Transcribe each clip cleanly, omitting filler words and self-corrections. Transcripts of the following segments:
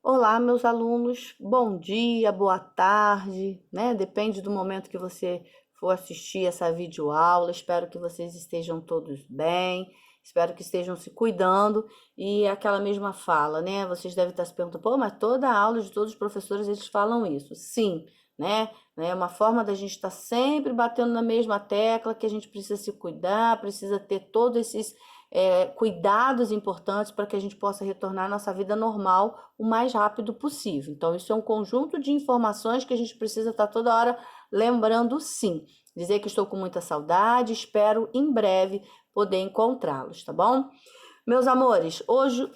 Olá, meus alunos, bom dia, boa tarde, né? Depende do momento que você for assistir essa videoaula. Espero que vocês estejam todos bem, espero que estejam se cuidando. E é aquela mesma fala, né? Vocês devem estar se perguntando, pô, mas toda a aula de todos os professores eles falam isso. Sim, né? É uma forma da gente estar sempre batendo na mesma tecla que a gente precisa se cuidar, precisa ter todos esses cuidados importantes para que a gente possa retornar à nossa vida normal o mais rápido possível. Então, isso é um conjunto de informações que a gente precisa estar toda hora lembrando, sim. Dizer que estou com muita saudade, espero em breve poder encontrá-los, tá bom? Meus amores, hoje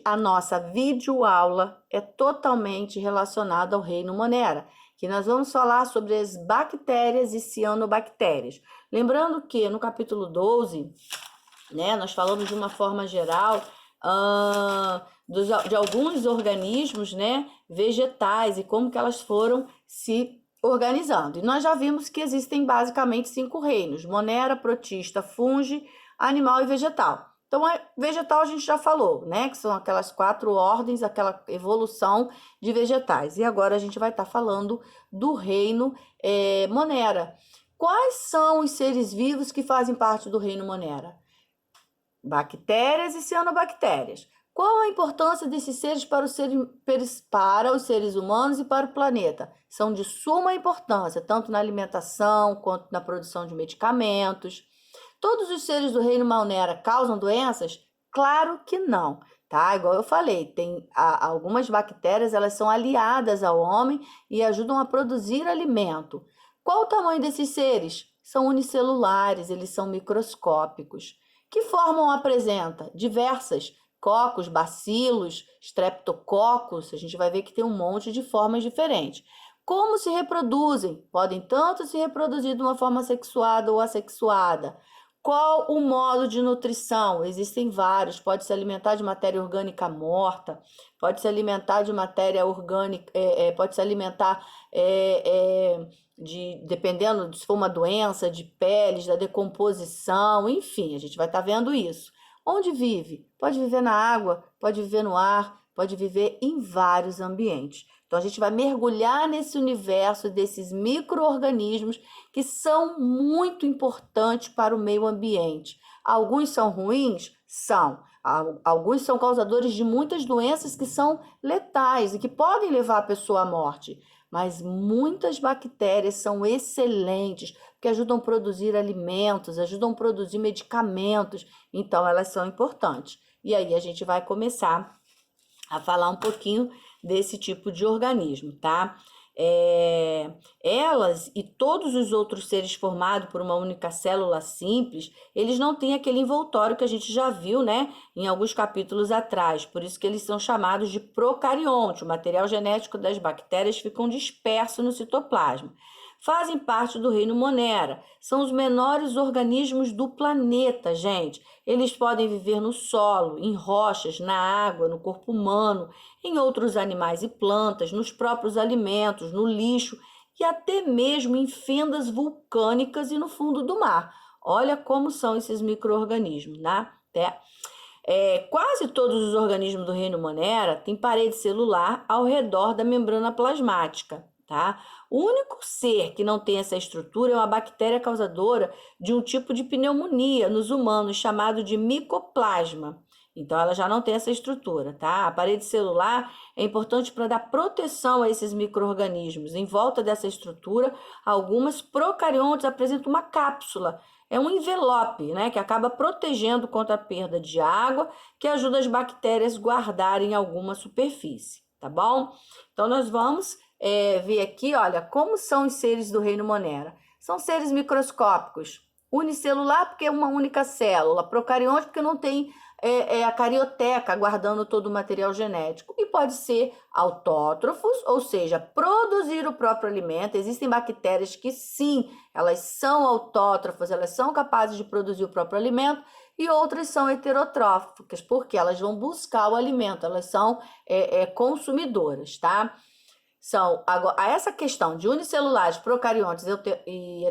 a nossa videoaula é totalmente relacionada ao reino Monera, que nós vamos falar sobre as bactérias e cianobactérias. Lembrando que no capítulo 12, né, nós falamos de uma forma geral de alguns organismos, né, vegetais e como que elas foram se organizando. E nós já vimos que existem basicamente 5 reinos: Monera, Protista, Fungi, Animal e Vegetal. Então, vegetal a gente já falou, né? Que são aquelas 4 ordens, aquela evolução de vegetais. E agora a gente vai estar falando do reino Monera. Quais são os seres vivos que fazem parte do reino Monera? Bactérias e cianobactérias. Qual a importância desses seres para os seres humanos e para o planeta? São de suma importância, tanto na alimentação quanto na produção de medicamentos. Todos os seres do reino Monera causam doenças? Claro que não, tá? Igual eu falei, tem algumas bactérias, elas são aliadas ao homem e ajudam a produzir alimento. Qual o tamanho desses seres? São unicelulares, eles são microscópicos. Que forma apresenta? Diversas. Cocos, bacilos, streptococcus, a gente vai ver que tem um monte de formas diferentes. Como se reproduzem? Podem tanto se reproduzir de uma forma sexuada ou assexuada. Qual o modo de nutrição? Existem vários. Pode se alimentar de matéria orgânica morta, pode se alimentar de matéria orgânica, pode se alimentar dependendo se for uma doença, de peles, da decomposição, enfim, a gente vai estar vendo isso. Onde vive? Pode viver na água, pode viver no ar, pode viver em vários ambientes. Então, a gente vai mergulhar nesse universo desses micro-organismos que são muito importantes para o meio ambiente. Alguns são ruins? São. Alguns são causadores de muitas doenças que são letais e que podem levar a pessoa à morte. Mas muitas bactérias são excelentes, porque ajudam a produzir alimentos, ajudam a produzir medicamentos, então elas são importantes. E aí a gente vai começar a falar um pouquinho desse tipo de organismo, tá? Elas e todos os outros seres formados por uma única célula simples, eles não têm aquele envoltório que a gente já viu, né, em alguns capítulos atrás. Por isso que eles são chamados de procarionte. O material genético das bactérias ficam disperso no citoplasma. Fazem parte do reino Monera. São os menores organismos do planeta, gente. Eles podem viver no solo, em rochas, na água, no corpo humano, em outros animais e plantas, nos próprios alimentos, no lixo e até mesmo em fendas vulcânicas e no fundo do mar. Olha como são esses micro-organismos, né? Quase todos os organismos do reino Monera têm parede celular ao redor da membrana plasmática, tá? O único ser que não tem essa estrutura é uma bactéria causadora de um tipo de pneumonia nos humanos, chamado de micoplasma. Então, ela já não tem essa estrutura, tá? A parede celular é importante para dar proteção a esses micro-organismos. Em volta dessa estrutura, algumas procariontes apresentam uma cápsula, é um envelope, né, que acaba protegendo contra a perda de água, que ajuda as bactérias a guardarem alguma superfície, tá bom? Então, nós vamos ver aqui, olha, como são os seres do reino Monera. São seres microscópicos, unicelular porque é uma única célula, procarionte porque não tem a carioteca guardando todo o material genético. E pode ser autótrofos, ou seja, produzir o próprio alimento. Existem bactérias que sim, elas são autótrofas, elas são capazes de produzir o próprio alimento, e outras são heterotróficas, porque elas vão buscar o alimento, elas são consumidoras, tá? Essa questão de unicelulares, procariontes e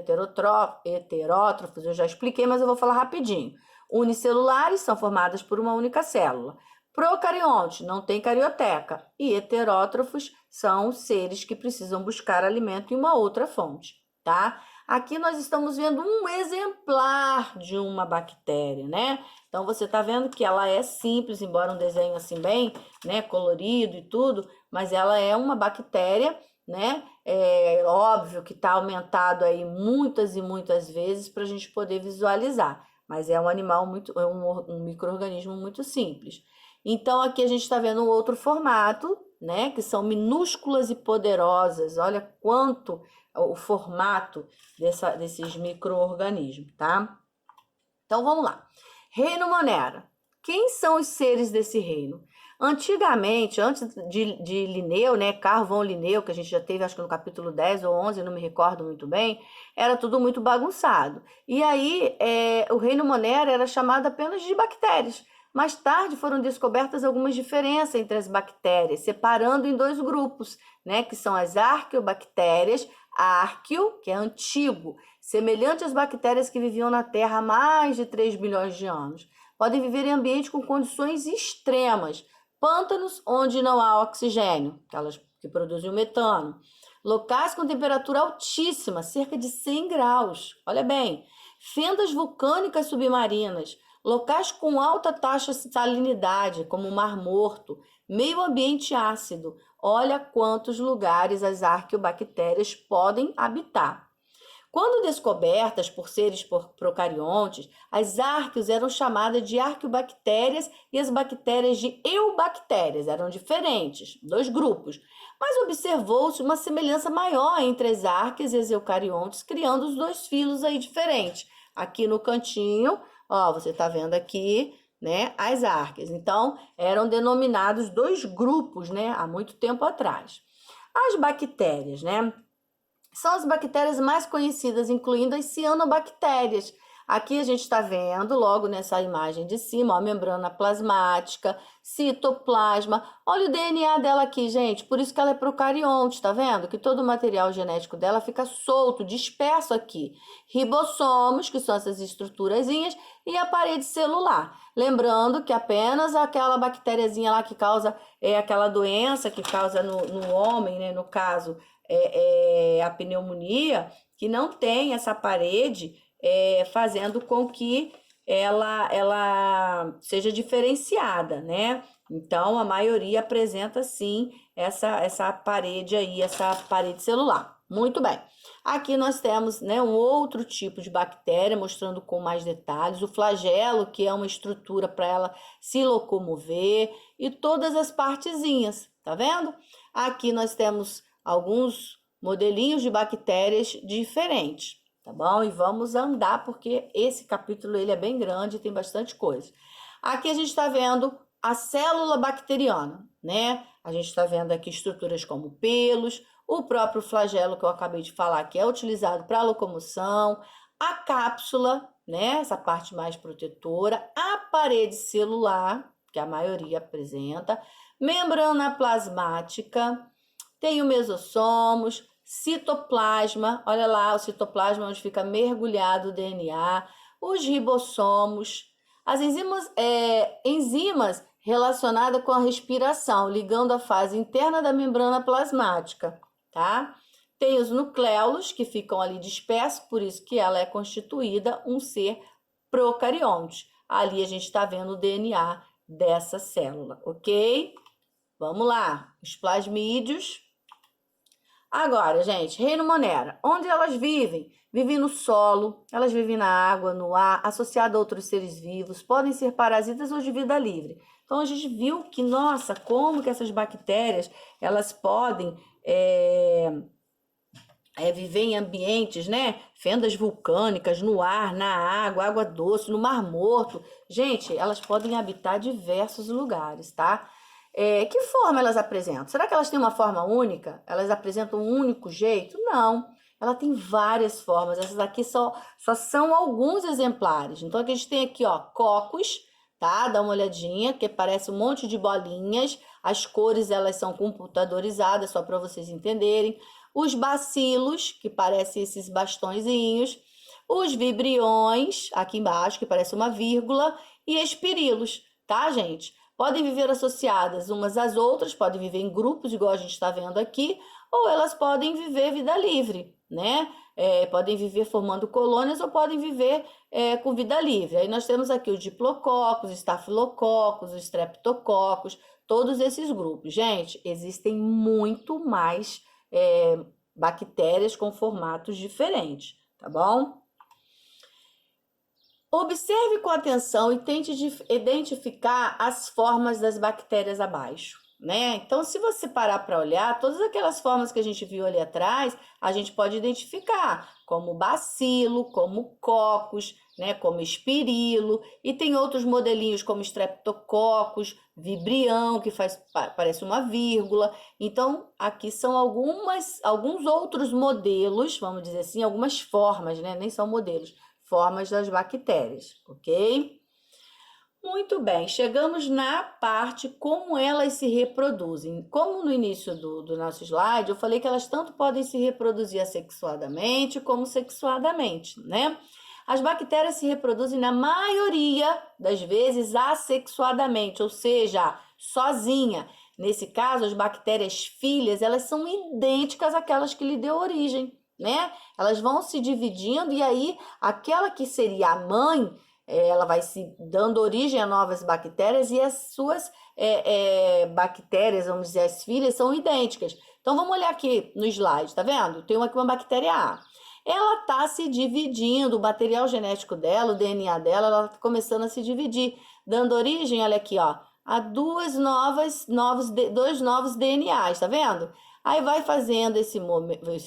heterótrofos, eu já expliquei, mas eu vou falar rapidinho. Unicelulares são formadas por uma única célula. Procarionte, não tem carioteca. E heterótrofos são seres que precisam buscar alimento em uma outra fonte, tá? Aqui nós estamos vendo um exemplar de uma bactéria, né? Então, você tá vendo que ela é simples, embora um desenho assim bem, né, colorido e tudo, mas ela é uma bactéria, né? É óbvio que tá aumentado aí muitas e muitas vezes para a gente poder visualizar, mas é um animal muito, é um micro-organismo muito simples. Então, aqui a gente está vendo um outro formato, né? Que são minúsculas e poderosas. Olha quanto o formato desses micro-organismos, tá? Então, vamos lá. Reino Monera. Quem são os seres desse reino? Antigamente, antes de Linneu, né, Carl von Linneu, que a gente já teve, acho que no capítulo 10 ou 11, não me recordo muito bem, era tudo muito bagunçado. E aí, o reino Monera era chamado apenas de bactérias. Mais tarde foram descobertas algumas diferenças entre as bactérias, separando em dois grupos, né, que são as arqueobactérias, arqueo, que é antigo, semelhante às bactérias que viviam na Terra há mais de 3 bilhões de anos. Podem viver em ambientes com condições extremas, pântanos onde não há oxigênio, aquelas que produzem o metano, locais com temperatura altíssima, cerca de 100 graus, olha bem, fendas vulcânicas submarinas, locais com alta taxa de salinidade, como o Mar Morto, meio ambiente ácido. Olha quantos lugares as arqueobactérias podem habitar. Quando descobertas por seres procariontes, as arqueos eram chamadas de arqueobactérias e as bactérias de eubactérias, eram diferentes, dois grupos. Mas observou-se uma semelhança maior entre as arqueas e as eucariontes, criando os dois filos aí diferentes. Aqui no cantinho, ó, você está vendo aqui, né, as arqueas. Então, eram denominados dois grupos, né, há muito tempo atrás. As bactérias, né, são as bactérias mais conhecidas, incluindo as cianobactérias. Aqui a gente está vendo, logo nessa imagem de cima, ó, a membrana plasmática, citoplasma. Olha o DNA dela aqui, gente. Por isso que ela é procarionte, tá vendo? Que todo o material genético dela fica solto, disperso aqui. Ribossomos, que são essas estruturazinhas, e a parede celular. Lembrando que apenas aquela bactériazinha lá que causa aquela doença que causa no homem, né, no caso, a pneumonia, que não tem essa parede fazendo com que ela seja diferenciada, né? Então, a maioria apresenta, sim, essa parede aí, essa parede celular. Muito bem. Aqui nós temos, né, um outro tipo de bactéria, mostrando com mais detalhes, o flagelo, que é uma estrutura para ela se locomover, e todas as partezinhas, tá vendo? Aqui nós temos alguns modelinhos de bactérias diferentes, tá bom? E vamos andar, porque esse capítulo ele é bem grande e tem bastante coisa. Aqui a gente está vendo a célula bacteriana, né? A gente está vendo aqui estruturas como pelos, o próprio flagelo que eu acabei de falar, que é utilizado para locomoção, a cápsula, né? Essa parte mais protetora, a parede celular, que a maioria apresenta, membrana plasmática, tem o mesossomos, citoplasma, olha lá, o citoplasma onde fica mergulhado o DNA, os ribossomos, as enzimas relacionadas com a respiração, ligando a fase interna da membrana plasmática, tá? Tem os nucleolos, que ficam ali dispersos, por isso que ela é constituída um ser procarionte. Ali a gente está vendo o DNA dessa célula, ok? Vamos lá, os plasmídeos. Agora, gente, reino Monera, onde elas vivem? Vivem no solo, elas vivem na água, no ar, associadas a outros seres vivos, podem ser parasitas ou de vida livre. Então, a gente viu que, nossa, como que essas bactérias, elas podem viver em ambientes, né? Fendas vulcânicas, no ar, na água, água doce, no Mar Morto. Gente, elas podem habitar diversos lugares, tá? Que forma elas apresentam? Será que elas têm uma forma única? Elas apresentam um único jeito? Não. Ela tem várias formas. Essas aqui só são alguns exemplares. Então, aqui a gente tem aqui, ó, cocos, tá? Dá uma olhadinha, que parece um monte de bolinhas. As cores, elas são computadorizadas, só para vocês entenderem. Os bacilos, que parecem esses bastõezinhos. Os vibriões, aqui embaixo, que parece uma vírgula. E espirilos, tá, gente? podem viver associadas umas às outras, podem viver em grupos, igual a gente está vendo aqui, ou elas podem viver vida livre, né? Podem viver formando colônias ou podem viver com vida livre. Aí nós temos aqui os diplococos, estafilococos, os streptococos, todos esses grupos. Gente, existem muito mais bactérias com formatos diferentes, tá bom? Observe com atenção e tente identificar as formas das bactérias abaixo, né? Então, se você parar para olhar, todas aquelas formas que a gente viu ali atrás, a gente pode identificar como bacilo, como cocos, né? Como espirilo, e tem outros modelinhos como streptococcus, vibrião, que parece uma vírgula. Então, aqui são alguns outros modelos, vamos dizer assim, algumas formas, né? Nem são modelos, formas das bactérias, ok? Muito bem, chegamos na parte como elas se reproduzem. Como no início do nosso slide, eu falei que elas tanto podem se reproduzir assexuadamente como sexuadamente, né? As bactérias se reproduzem na maioria das vezes assexuadamente, ou seja, sozinha. Nesse caso, as bactérias filhas, elas são idênticas àquelas que lhe deu origem, né? Elas vão se dividindo e aí aquela que seria a mãe, ela vai se dando origem a novas bactérias e as suas bactérias, vamos dizer, as filhas, são idênticas. Então, vamos olhar aqui no slide, tá vendo? Tem aqui uma bactéria A. Ela está se dividindo, o material genético dela, o DNA dela, ela está começando a se dividir, dando origem, olha aqui, ó, a dois novos DNAs, tá vendo? Aí vai fazendo esse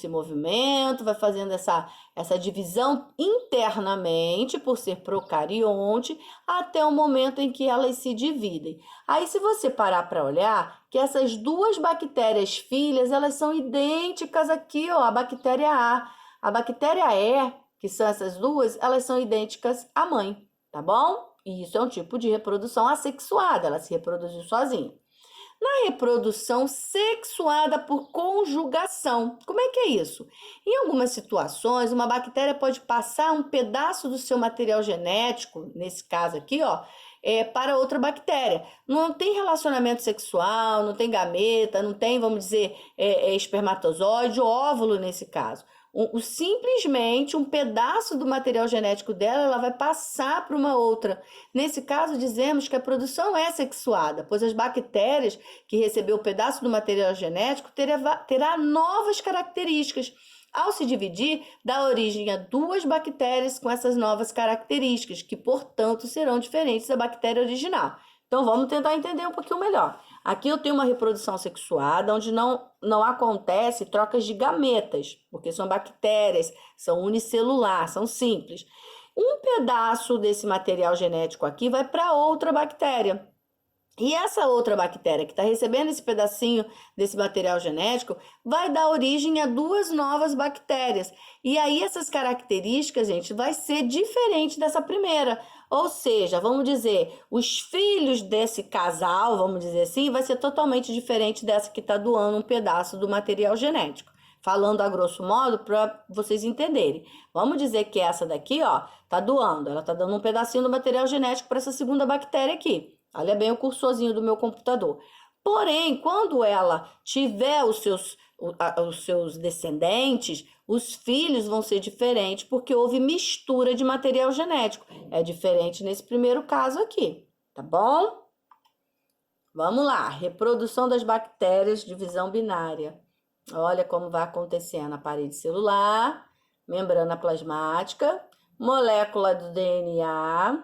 movimento, vai fazendo essa divisão internamente, por ser procarionte, até o momento em que elas se dividem. Aí, se você parar para olhar, que essas duas bactérias filhas, elas são idênticas aqui, ó, a bactéria A. A bactéria E, que são essas duas, elas são idênticas à mãe, tá bom? E isso é um tipo de reprodução assexuada, ela se reproduziu sozinha. Na reprodução sexuada por conjugação, como é que é isso? Em algumas situações, uma bactéria pode passar um pedaço do seu material genético, nesse caso aqui, ó, para outra bactéria. Não tem relacionamento sexual, não tem gameta, não tem, vamos dizer, espermatozoide ou óvulo nesse caso. Simplesmente um pedaço do material genético dela, ela vai passar para uma outra. Nesse caso, dizemos que a produção é sexuada, pois as bactérias que recebeu o pedaço do material genético terá novas características. Ao se dividir, dá origem a duas bactérias com essas novas características, que, portanto, serão diferentes da bactéria original. Então, vamos tentar entender um pouquinho melhor. Aqui eu tenho uma reprodução sexuada, onde não acontece trocas de gametas, porque são bactérias, são unicelular, são simples. Um pedaço desse material genético aqui vai para outra bactéria. E essa outra bactéria que está recebendo esse pedacinho desse material genético vai dar origem a duas novas bactérias. E aí essas características, gente, vai ser diferente dessa primeira. Ou seja, vamos dizer, os filhos desse casal, vamos dizer assim, vai ser totalmente diferente dessa que está doando um pedaço do material genético. Falando a grosso modo, para vocês entenderem. Vamos dizer que essa daqui, ó, tá doando. Ela tá dando um pedacinho do material genético para essa segunda bactéria aqui. Olha bem o cursorzinho do meu computador. Porém, quando ela tiver os seus descendentes, os filhos vão ser diferentes, porque houve mistura de material genético. É diferente nesse primeiro caso aqui, tá bom? Vamos lá, reprodução das bactérias, divisão binária. Olha como vai acontecendo a parede celular, membrana plasmática, molécula do DNA.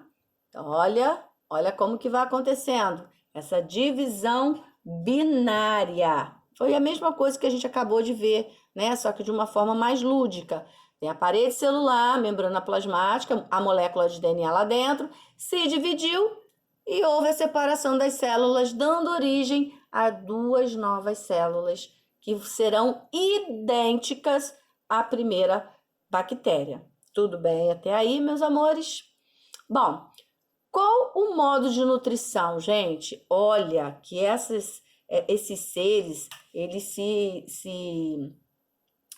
Olha como que vai acontecendo essa divisão binária. Foi a mesma coisa que a gente acabou de ver, né? Só que de uma forma mais lúdica. Tem a parede celular, membrana plasmática, a molécula de DNA lá dentro, se dividiu e houve a separação das células, dando origem a duas novas células que serão idênticas à primeira bactéria. Tudo bem até aí, meus amores? Bom, qual o modo de nutrição, gente? Olha que esses seres,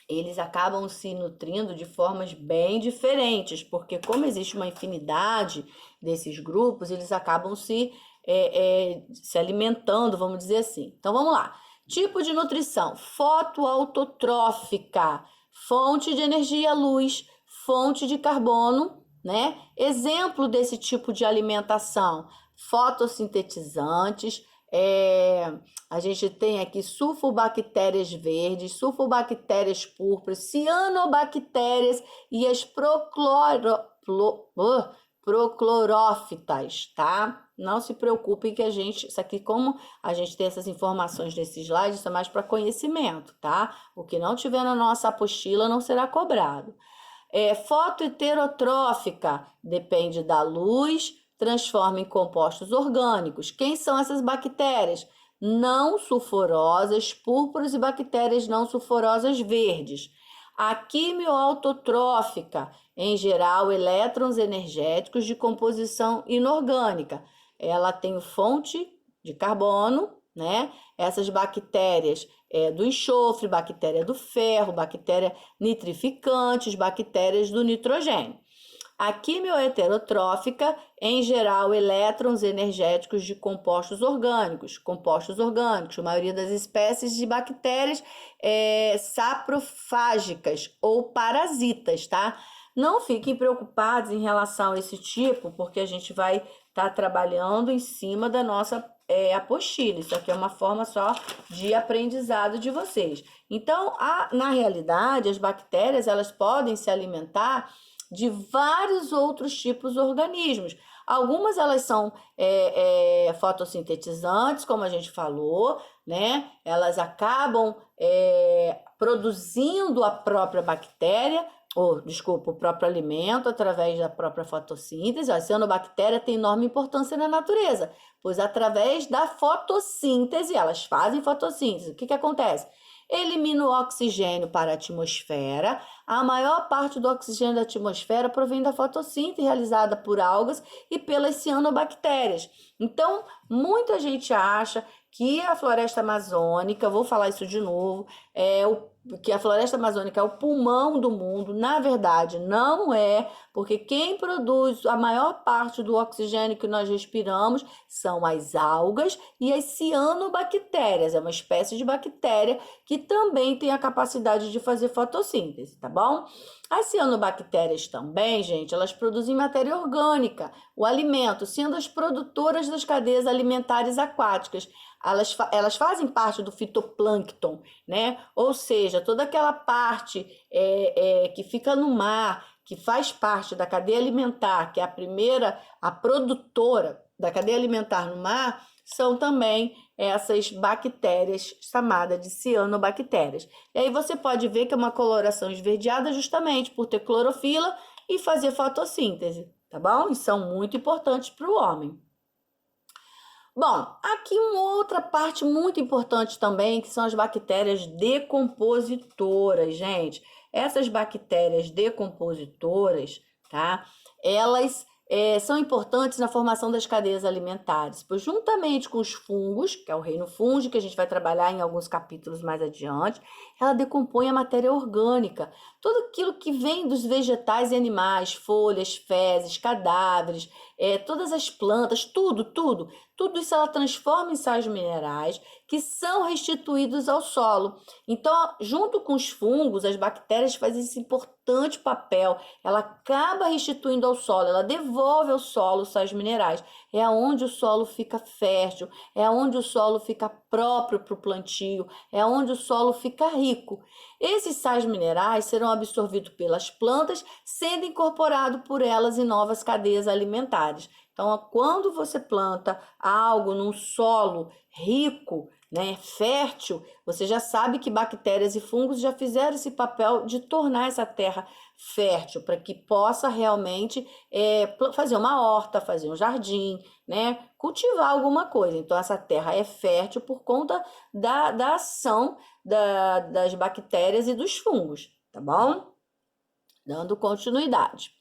eles acabam se nutrindo de formas bem diferentes, porque como existe uma infinidade desses grupos, eles acabam se se alimentando, vamos dizer assim. Então, vamos lá. Tipo de nutrição: fotoautotrófica, fonte de energia luz, fonte de carbono, né? Exemplo desse tipo de alimentação: fotossintetizantes, a gente tem aqui sulfobactérias verdes, sulfobactérias púrpuras, cianobactérias e as proclorófitas, tá? Não se preocupem que isso aqui, como a gente tem essas informações nesse slide, isso é mais para conhecimento, tá? O que não tiver na nossa apostila não será cobrado. Fotoheterotrófica, depende da luz, transforma em compostos orgânicos. Quem são essas bactérias? Não sulfurosas púrpuras e bactérias não sulfurosas verdes. A quimioautotrófica, em geral, elétrons energéticos de composição inorgânica. Ela tem fonte de carbono, né? Essas bactérias do enxofre, bactéria do ferro, bactéria nitrificantes, bactérias do nitrogênio. A quimioheterotrófica, em geral, elétrons energéticos de compostos orgânicos. Compostos orgânicos, a maioria das espécies de bactérias saprofágicas ou parasitas, tá? Não fiquem preocupados em relação a esse tipo, porque a gente vai estar trabalhando em cima da nossa apostila. Isso aqui é uma forma só de aprendizado de vocês. Então, na realidade, as bactérias, elas podem se alimentar de vários outros tipos de organismos. Algumas elas são fotossintetizantes, como a gente falou, né? Elas acabam produzindo a própria bactéria, o próprio alimento através da própria fotossíntese. A cianobactéria tem enorme importância na natureza, pois através da fotossíntese, elas fazem fotossíntese. O que acontece? Elimina o oxigênio para a atmosfera. A maior parte do oxigênio da atmosfera provém da fotossíntese realizada por algas e pelas cianobactérias. Então, muita gente acha que a floresta amazônica, vou falar isso de novo, que a floresta amazônica é o pulmão do mundo. Na verdade, não é, porque quem produz a maior parte do oxigênio que nós respiramos são as algas e as cianobactérias. É uma espécie de bactéria que também tem a capacidade de fazer fotossíntese, tá bom? As cianobactérias também, gente, elas produzem matéria orgânica, o alimento, sendo as produtoras das cadeias alimentares aquáticas. Elas fazem parte do fitoplâncton, né? Ou seja, toda aquela parte que fica no mar, que faz parte da cadeia alimentar, que é a produtora da cadeia alimentar no mar, são também essas bactérias chamadas de cianobactérias. E aí você pode ver que é uma coloração esverdeada justamente por ter clorofila e fazer fotossíntese, tá bom? E são muito importantes para o homem. Bom, aqui uma outra parte muito importante também, que são as bactérias decompositoras, gente. Essas bactérias decompositoras, tá? Elas são importantes na formação das cadeias alimentares, pois juntamente com os fungos, que é o reino fúngico, que a gente vai trabalhar em alguns capítulos mais adiante, ela decompõe a matéria orgânica. Tudo aquilo que vem dos vegetais e animais, folhas, fezes, cadáveres, todas as plantas, tudo isso ela transforma em sais minerais que são restituídos ao solo. Então, junto com os fungos, as bactérias fazem esse importante papel. Ela acaba restituindo ao solo, ela devolve ao solo os sais minerais. É onde o solo fica fértil, é onde o solo fica próprio para o plantio, é onde o solo fica rico. Esses sais minerais serão absorvidos pelas plantas, sendo incorporados por elas em novas cadeias alimentares. Então, quando você planta algo num solo rico, né, fértil, você já sabe que bactérias e fungos já fizeram esse papel de tornar essa terra fértil, para que possa realmente fazer uma horta, fazer um jardim, né, cultivar alguma coisa. Então, essa terra é fértil por conta da ação das bactérias e dos fungos, tá bom? Dando continuidade.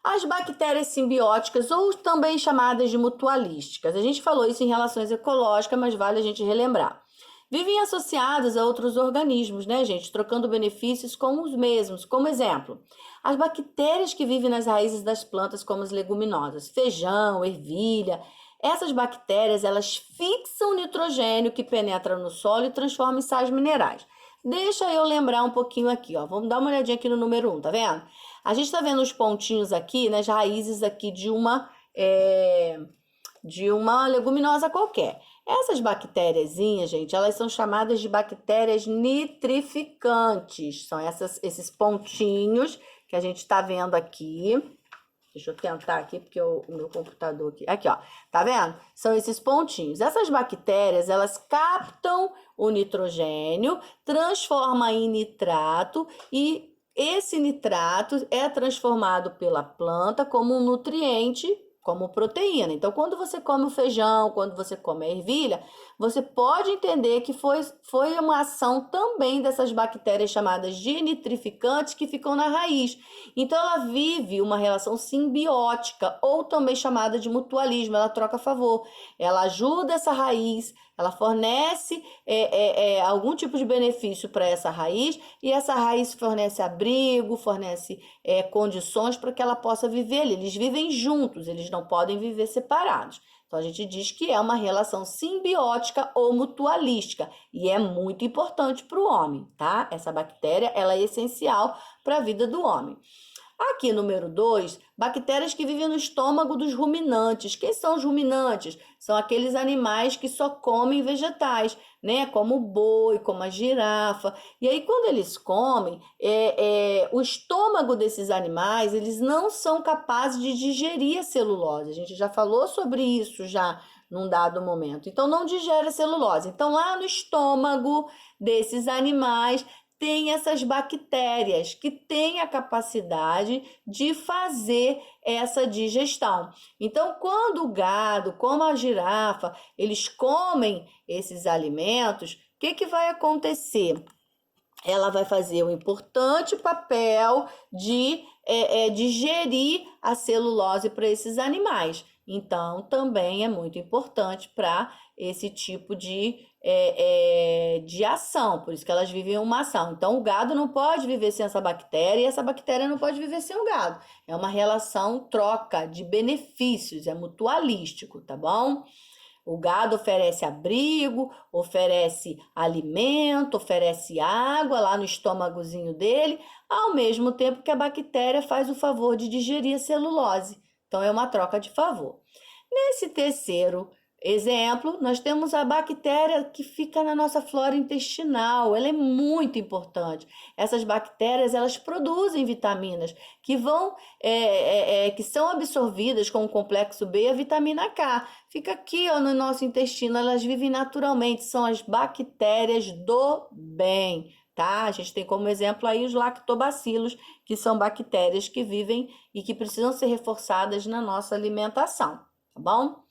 As bactérias simbióticas, ou também chamadas de mutualísticas. A gente falou isso em relações ecológicas, mas vale a gente relembrar. Vivem associadas a outros organismos, né, gente? Trocando benefícios com os mesmos. Como exemplo, as bactérias que vivem nas raízes das plantas, como as leguminosas, feijão, ervilha. Essas bactérias, elas fixam o nitrogênio que penetra no solo e transforma em sais minerais. Deixa eu lembrar um pouquinho aqui, ó. Vamos dar uma olhadinha aqui no número 1, tá vendo? A gente tá vendo os pontinhos aqui, nas raízes aqui de uma leguminosa qualquer. Essas bactériazinhas, gente, elas são chamadas de bactérias nitrificantes. São esses pontinhos que a gente está vendo aqui. Deixa eu tentar aqui, porque o meu computador aqui... Aqui, ó. Tá vendo? São esses pontinhos. Essas bactérias, elas captam o nitrogênio, transformam em nitrato e esse nitrato é transformado pela planta como um nutriente, como proteína. Então, quando você come o feijão, quando você come a ervilha, você pode entender que foi uma ação também dessas bactérias chamadas de nitrificantes que ficam na raiz. Então, ela vive uma relação simbiótica, ou também chamada de mutualismo, ela troca favor. Ela ajuda essa raiz, ela fornece algum tipo de benefício para essa raiz, e essa raiz fornece abrigo, fornece condições para que ela possa viver ali. Eles vivem juntos, eles não podem viver separados. Então, a gente diz que é uma relação simbiótica ou mutualística e é muito importante para o homem, tá? Essa bactéria, ela é essencial para a vida do homem. Aqui, número 2, bactérias que vivem no estômago dos ruminantes. Quem são os ruminantes? São aqueles animais que só comem vegetais, né? Como o boi, como a girafa. E aí, quando eles comem, o estômago desses animais, eles não são capazes de digerir a celulose. A gente já falou sobre isso já num dado momento. Então, não digere a celulose. Então, lá no estômago desses animais, tem essas bactérias que têm a capacidade de fazer essa digestão. Então, quando o gado, como a girafa, eles comem esses alimentos, o que vai acontecer? Ela vai fazer um importante papel de digerir a celulose para esses animais. Então, também é muito importante para esse tipo de ação, por isso que elas vivem uma ação. Então, o gado não pode viver sem essa bactéria e essa bactéria não pode viver sem o gado. É uma relação troca de benefícios, é mutualístico, tá bom? O gado oferece abrigo, oferece alimento, oferece água lá no estômagozinho dele, ao mesmo tempo que a bactéria faz o favor de digerir a celulose. Então, é uma troca de favor. Nesse terceiro exemplo, nós temos a bactéria que fica na nossa flora intestinal. Ela é muito importante. Essas bactérias, elas produzem vitaminas que que são absorvidas com o complexo B e a vitamina K. Fica aqui, ó, no nosso intestino, elas vivem naturalmente, são as bactérias do bem, tá? A gente tem como exemplo aí os lactobacilos, que são bactérias que vivem e que precisam ser reforçadas na nossa alimentação, tá bom?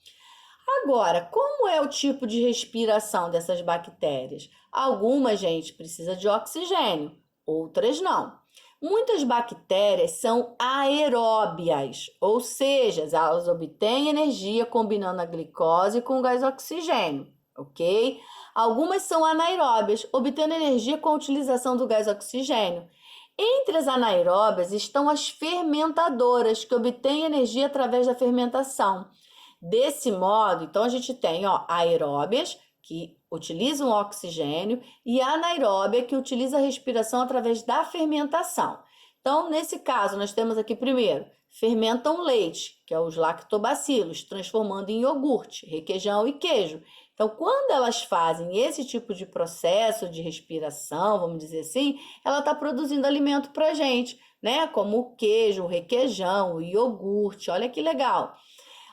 Agora, como é o tipo de respiração dessas bactérias? Algumas, gente, precisa de oxigênio, outras não. Muitas bactérias são aeróbias, ou seja, elas obtêm energia combinando a glicose com o gás oxigênio, ok? Algumas são anaeróbias, obtendo energia com a utilização do gás oxigênio. Entre as anaeróbias estão as fermentadoras, que obtêm energia através da fermentação. Desse modo, então a gente tem aeróbias, que utilizam oxigênio, e anaeróbia, que utiliza a respiração através da fermentação. Então, nesse caso, nós temos aqui primeiro, fermentam leite, que é os lactobacilos, transformando em iogurte, requeijão e queijo. Então, quando elas fazem esse tipo de processo de respiração, vamos dizer assim, ela está produzindo alimento para a gente, né? Como o queijo, o requeijão, o iogurte, olha que legal.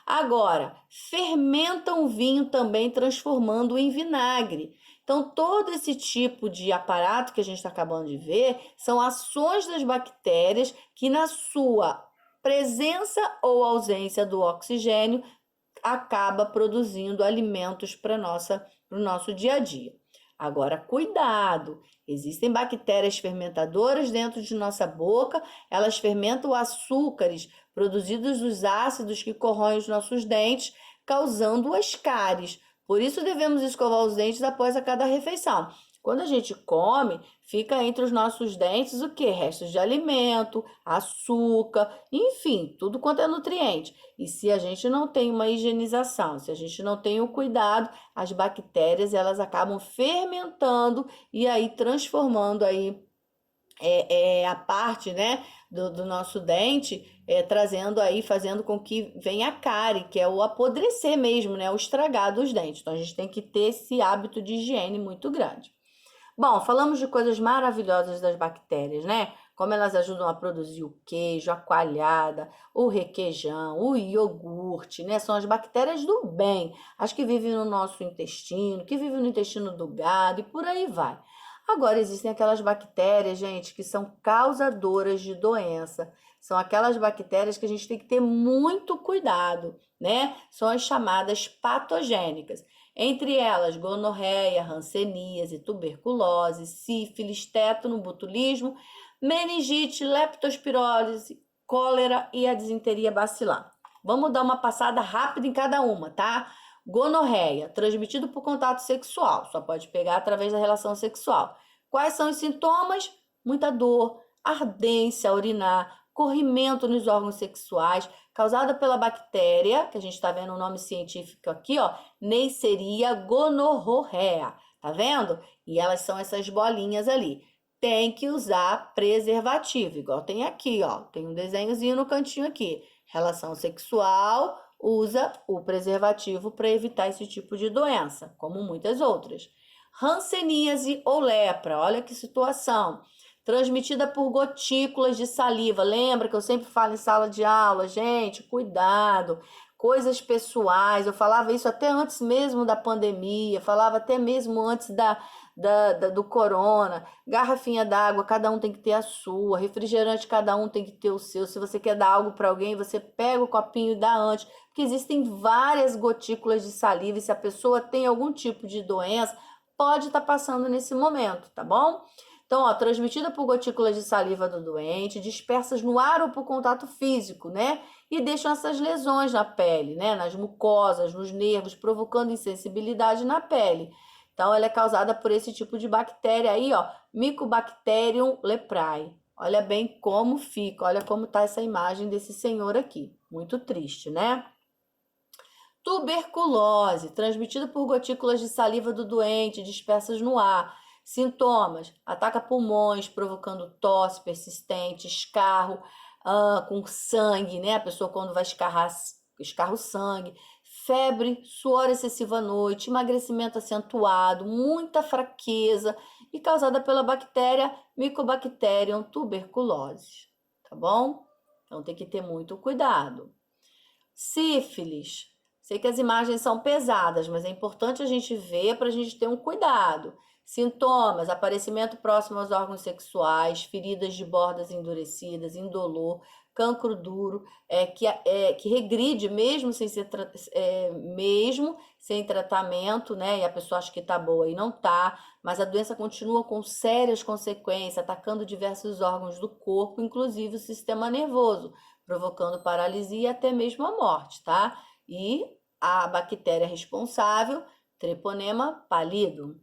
Agora, fermentam o vinho também, transformando em vinagre. Então, todo esse tipo de aparato que a gente está acabando de ver são ações das bactérias que, na sua presença ou ausência do oxigênio, acaba produzindo alimentos para o nosso dia a dia. Agora, cuidado! Existem bactérias fermentadoras dentro de nossa boca, elas fermentam açúcares produzidos dos ácidos que corroem os nossos dentes, causando as cáries. Por isso, devemos escovar os dentes após a cada refeição. Quando a gente come, fica entre os nossos dentes o quê? Restos de alimento, açúcar, enfim, tudo quanto é nutriente. E se a gente não tem uma higienização, se a gente não tem o cuidado, as bactérias elas acabam fermentando e aí transformando aí a parte, né, do nosso dente, trazendo aí, fazendo com que venha a cárie, que é o apodrecer mesmo, né, o estragar dos dentes. Então a gente tem que ter esse hábito de higiene muito grande. Bom, falamos de coisas maravilhosas das bactérias, né? Como elas ajudam a produzir o queijo, a coalhada, o requeijão, o iogurte, né? São as bactérias do bem, as que vivem no nosso intestino, que vivem no intestino do gado e por aí vai. Agora, existem aquelas bactérias, gente, que são causadoras de doença. São aquelas bactérias que a gente tem que ter muito cuidado, né? São as chamadas patogênicas. Entre elas, gonorreia, hanseníase, tuberculose, sífilis, tétano, botulismo, meningite, leptospirose, cólera e a disenteria bacilar. Vamos dar uma passada rápida em cada uma, tá? Gonorreia, transmitido por contato sexual, só pode pegar através da relação sexual. Quais são os sintomas? Muita dor, ardência a urinar, corrimento nos órgãos sexuais, causada pela bactéria, que a gente está vendo o nome científico aqui, ó, Neisseria gonorrhoeae, tá vendo? E elas são essas bolinhas ali. Tem que usar preservativo, igual tem aqui, ó, tem um desenhozinho no cantinho aqui. Relação sexual, usa o preservativo para evitar esse tipo de doença, como muitas outras. Hanseníase ou lepra, olha que situação. Transmitida por gotículas de saliva. Lembra que eu sempre falo em sala de aula? Gente, cuidado. Coisas pessoais. Eu falava isso até antes mesmo da pandemia, falava até mesmo antes do corona. Garrafinha d'água, cada um tem que ter a sua. Refrigerante, cada um tem que ter o seu. Se você quer dar algo para alguém, você pega o copinho e dá antes. Porque existem várias gotículas de saliva e se a pessoa tem algum tipo de doença, pode estar passando nesse momento, tá bom? Então, ó, transmitida por gotículas de saliva do doente, dispersas no ar ou por contato físico, né? E deixam essas lesões na pele, né? Nas mucosas, nos nervos, provocando insensibilidade na pele. Então, ela é causada por esse tipo de bactéria aí, ó, Mycobacterium leprae. Olha bem como fica, olha como tá essa imagem desse senhor aqui. Muito triste, né? Tuberculose, transmitida por gotículas de saliva do doente, dispersas no ar. Sintomas: ataca pulmões, provocando tosse persistente, escarro com sangue, né? A pessoa quando vai escarra o sangue, febre, suor excessivo à noite, emagrecimento acentuado, muita fraqueza e causada pela bactéria Mycobacterium tuberculose, tá bom? Então tem que ter muito cuidado. Sífilis. Sei que as imagens são pesadas, mas é importante a gente ver para a gente ter um cuidado. Sintomas: aparecimento próximo aos órgãos sexuais, feridas de bordas endurecidas, indolor, cancro duro, que regride mesmo sem tratamento, né? E a pessoa acha que tá boa e não tá, mas a doença continua com sérias consequências, atacando diversos órgãos do corpo, inclusive o sistema nervoso, provocando paralisia e até mesmo a morte, tá? E a bactéria responsável, Treponema pallidum,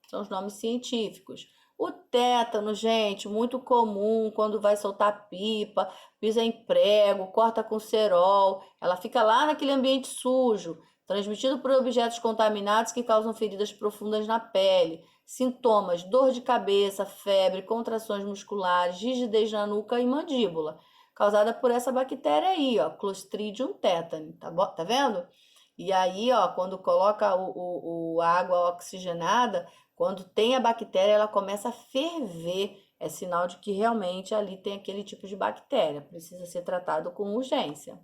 são os nomes científicos. O tétano, gente, muito comum quando vai soltar pipa, pisa em prego, corta com cerol, ela fica lá naquele ambiente sujo, transmitido por objetos contaminados que causam feridas profundas na pele. Sintomas: dor de cabeça, febre, contrações musculares, rigidez na nuca e mandíbula, causada por essa bactéria aí, ó, Clostridium tetani, tá vendo? E aí, ó, quando coloca a água oxigenada, quando tem a bactéria, ela começa a ferver. É sinal de que realmente ali tem aquele tipo de bactéria. Precisa ser tratado com urgência.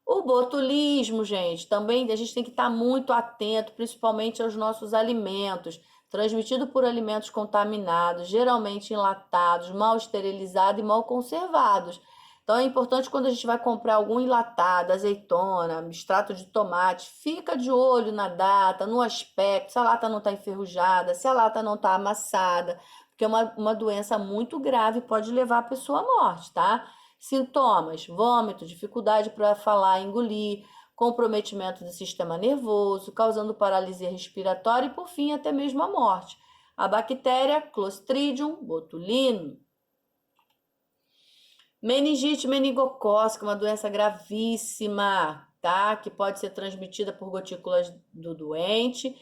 O botulismo, gente, também a gente tem que estar muito atento, principalmente aos nossos alimentos, transmitido por alimentos contaminados, geralmente enlatados, mal esterilizados e mal conservados. Então é importante quando a gente vai comprar algum enlatado, azeitona, extrato de tomate, fica de olho na data, no aspecto, se a lata não está enferrujada, se a lata não está amassada, porque é uma doença muito grave pode levar a pessoa à morte, tá? Sintomas: vômito, dificuldade para falar, engolir, comprometimento do sistema nervoso, causando paralisia respiratória e, por fim, até mesmo a morte. a bactéria Clostridium botulinum. Meningite meningocócica, uma doença gravíssima, tá? Que pode ser transmitida por gotículas do doente,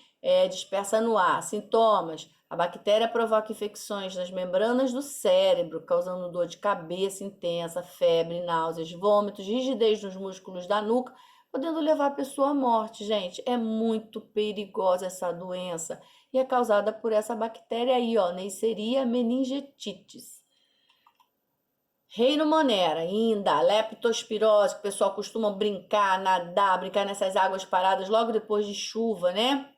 dispersa no ar. Sintomas: a bactéria provoca infecções nas membranas do cérebro, causando dor de cabeça intensa, febre, náuseas, vômitos, rigidez nos músculos da nuca, podendo levar a pessoa à morte. Gente, é muito perigosa essa doença e é causada por essa bactéria aí, ó, Neisseria meningitis. Reino Monera, ainda, leptospirose, que o pessoal costuma brincar, nadar, brincar nessas águas paradas logo depois de chuva, né?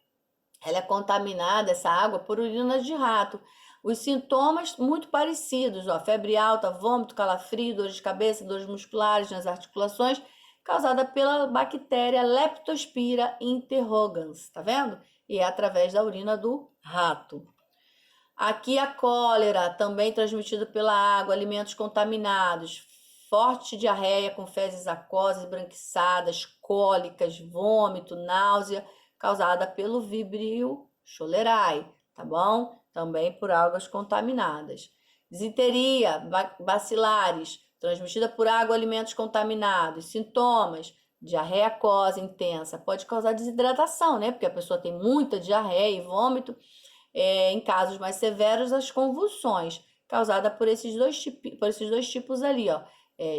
Ela é contaminada, essa água, por urina de rato. Os sintomas muito parecidos, ó, febre alta, vômito, calafrio, dores de cabeça, dores musculares nas articulações, causada pela bactéria Leptospira interrogans, tá vendo? E é através da urina do rato. Aqui a cólera, também transmitida pela água, alimentos contaminados, forte diarreia com fezes aquosas, branquiçadas, cólicas, vômito, náusea, causada pelo Vibrio cholerae, tá bom? Também por águas contaminadas. Disenteria, bacilares, transmitida por água, alimentos contaminados. Sintomas: diarreia aquosa intensa, pode causar desidratação, né? Porque a pessoa tem muita diarreia e vômito. Em casos mais severos, as convulsões, causadas por esses dois tipos ali, ó,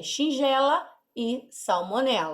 Shigella e Salmonella.